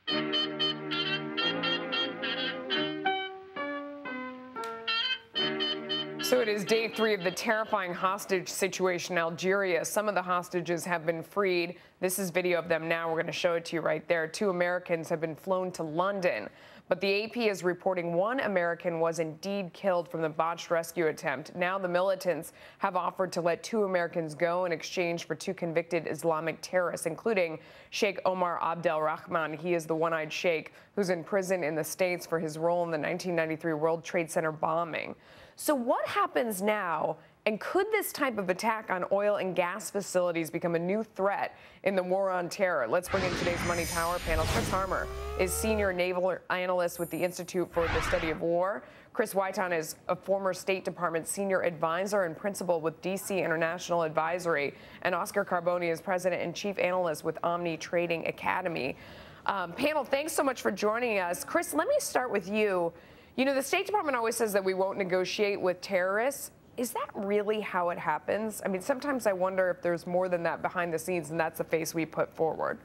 So it is day 3 of the terrifying hostage situation in Algeria. Some of the hostages have been freed. This is video of them now. We're going to show it to you right there. 2 Americans have been flown to London. But the AP is reporting 1 American was indeed killed from the botched rescue attempt. Now the militants have offered to let 2 Americans go in exchange for 2 convicted Islamic terrorists, including Sheikh Omar Abdelrahman. He is the one-eyed sheikh who's in prison in the States for his role in the 1993 World Trade Center bombing. So what happens now, and could this type of attack on oil and gas facilities become a new threat in the war on terror? Let's bring in today's Money Power panel. Chris Harmer is Senior Naval Analyst with the Institute for the Study of War. Chris Whiton is a former State Department Senior Advisor and Principal with DC International Advisory. And Oscar Carboni is President and Chief Analyst with OMNI Trading Academy. Panel, thanks so much for joining us. Chris, let me start with you. You know, the State Department always says that we won't negotiate with terrorists. Is that really how it happens? I mean, sometimes I wonder if there's more than that behind the scenes, and that's the face we put forward.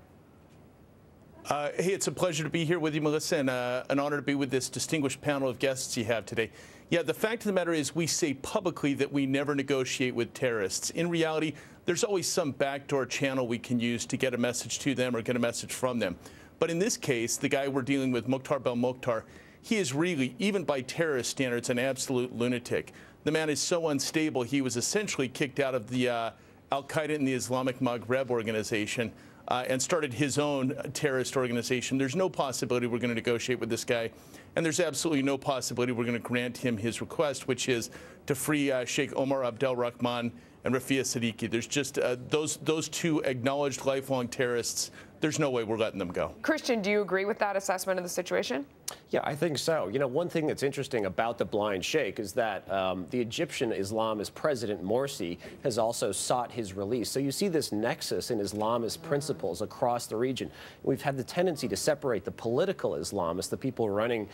Hey, it's a pleasure to be here with you, Melissa, and an honor to be with this distinguished panel of guests you have today. Yeah, the fact of the matter is we say publicly that we never negotiate with terrorists. In reality, there's always some backdoor channel we can use to get a message to them or get a message from them. But in this case, the guy we're dealing with, Mukhtar Belmokhtar, he is really, even by terrorist standards, an absolute lunatic. The man is so unstable, he was essentially kicked out of the Al-Qaeda and the Islamic Maghreb organization and started his own terrorist organization. There's no possibility we're going to negotiate with this guy, and there's absolutely no possibility we're going to grant him his request, which is to free Sheikh Omar Abdelrahman and Rafia Siddiqui. There's just those 2 acknowledged lifelong terrorists. There's no way we're letting them go. Christian, do you agree with that assessment of the situation? Yeah, I think so. You know, one thing that's interesting about the blind sheikh is that the Egyptian Islamist President Morsi has also sought his release. So you see this nexus in Islamist principles across the region. We've had the tendency to separate the political Islamists, the people running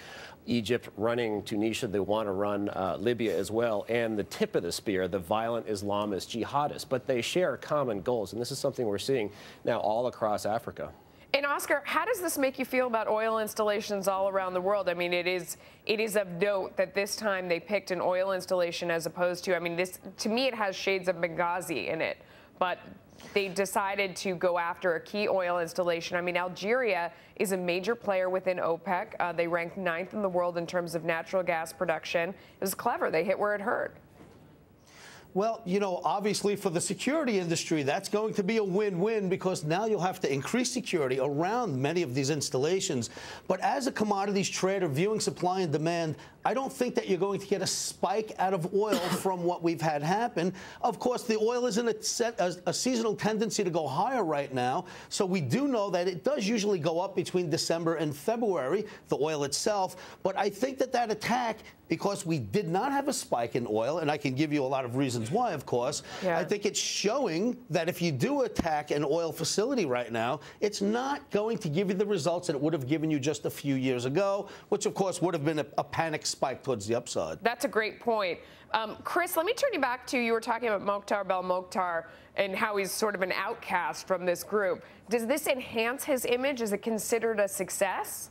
Egypt, running Tunisia, they want to run Libya as well, and the tip of the spear, the violent Islamist jihadists. But they share common goals, and this is something we're seeing now all across Africa. And Oscar, how does this make you feel about oil installations all around the world? I mean, it is of note that this time they picked an oil installation as opposed to, I mean, this, to me, it has shades of Benghazi in it, but they decided to go after a key oil installation. I mean, Algeria is a major player within OPEC. They ranked 9th in the world in terms of natural gas production. It was clever. They hit where it hurt. Well, you know, obviously for the security industry, that's going to be a win-win because now you'll have to increase security around many of these installations. But as a commodities trader viewing supply and demand, I don't think that you're going to get a spike out of oil from what we've had happen. Of course, the oil is in a seasonal tendency to go higher right now. So we do know that it does usually go up between December and February, the oil itself. But I think that that attack, because we did not have a spike in oil, and I can give you a lot of reasons why, of course, I think it's showing that if you do attack an oil facility right now, it's not going to give you the results that it would have given you just a few years ago, which, of course, would have been a panic spike towards the upside. That's a great point. Chris, let me turn you back to, you were talking about Mukhtar Belmokhtar and how he's sort of an outcast from this group. Does this enhance his image? Is it considered a success?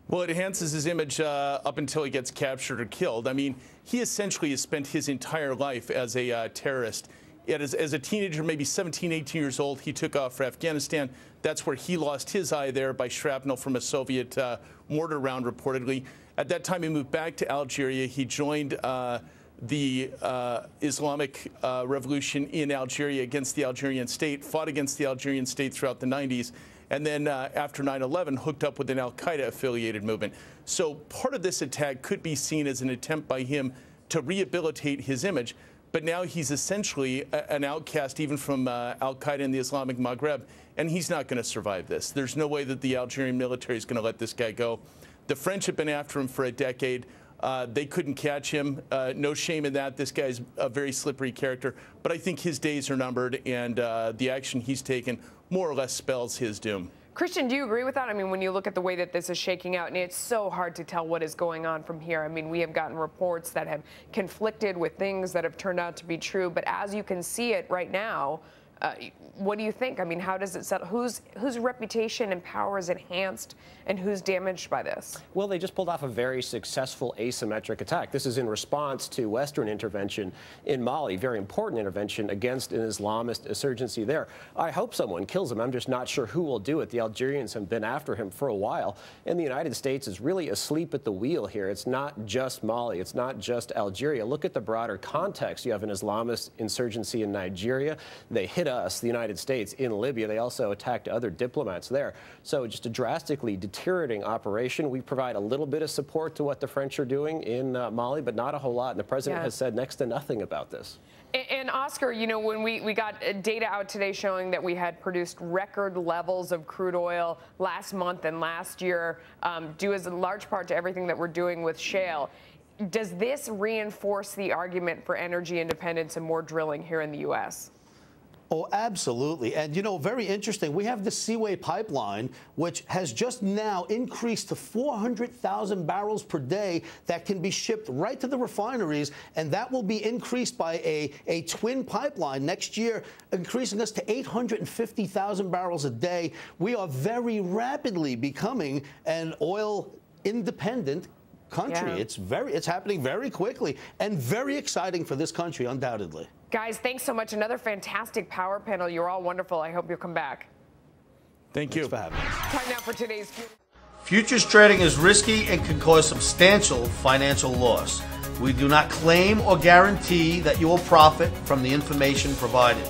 Well, it enhances his image up until he gets captured or killed. I mean, he essentially has spent his entire life as a terrorist. As a teenager, maybe 17, 18 years old, he took off for Afghanistan. That's where he lost his eye there by shrapnel from a Soviet mortar round, reportedly. At that time, he moved back to Algeria. He joined the Islamic Revolution in Algeria against the Algerian state, fought against the Algerian state throughout the 90s. And then after 9/11, hooked up with an al-Qaeda-affiliated movement. So part of this attack could be seen as an attempt by him to rehabilitate his image. But now he's essentially an outcast even from al-Qaeda and the Islamic Maghreb, and he's not going to survive this. There's no way that the Algerian military is going to let this guy go. The French have been after him for a decade. They couldn't catch him. No shame in that. This guy's a very slippery character. But I think his days are numbered, and the action he's taken more or less spells his doom. Christian, do you agree with that? I mean, when you look at the way that this is shaking out, and it's so hard to tell what is going on from here. I mean, we have gotten reports that have conflicted with things that have turned out to be true. But as you can see it right now, What do you think? I mean, how does it settle? Whose reputation and power is enhanced, and who's damaged by this? Well, they just pulled off a very successful asymmetric attack. This is in response to Western intervention in Mali, very important intervention against an Islamist insurgency there. I hope someone kills him. I'm just not sure who will do it. The Algerians have been after him for a while, and the United States is really asleep at the wheel here. It's not just Mali. It's not just Algeria. Look at the broader context. You have an Islamist insurgency in Nigeria. They hit us, the United States, in Libya. They also attacked other diplomats there. So just a drastically deteriorating operation. We provide a little bit of support to what the French are doing in Mali, but not a whole lot. And the president has said next to nothing about this. And Oscar, you know, when we got data out today showing that we had produced record levels of crude oil last month and last year, due as a large part to everything that we're doing with shale. Does this reinforce the argument for energy independence and more drilling here in the U.S.? Oh, absolutely. And, you know, very interesting. We have the Seaway pipeline, which has just now increased to 400,000 barrels per day that can be shipped right to the refineries. And that will be increased by a twin pipeline next year, increasing us to 850,000 barrels a day. We are very rapidly becoming an oil independent country. Yeah. It's happening very quickly and very exciting for this country, undoubtedly. Guys, thanks so much. Another fantastic power panel. You're all wonderful. I hope you'll come back. Thank you. Thanks for having us. Time now for today's Futures trading is risky and can cause substantial financial loss. We do not claim or guarantee that you will profit from the information provided.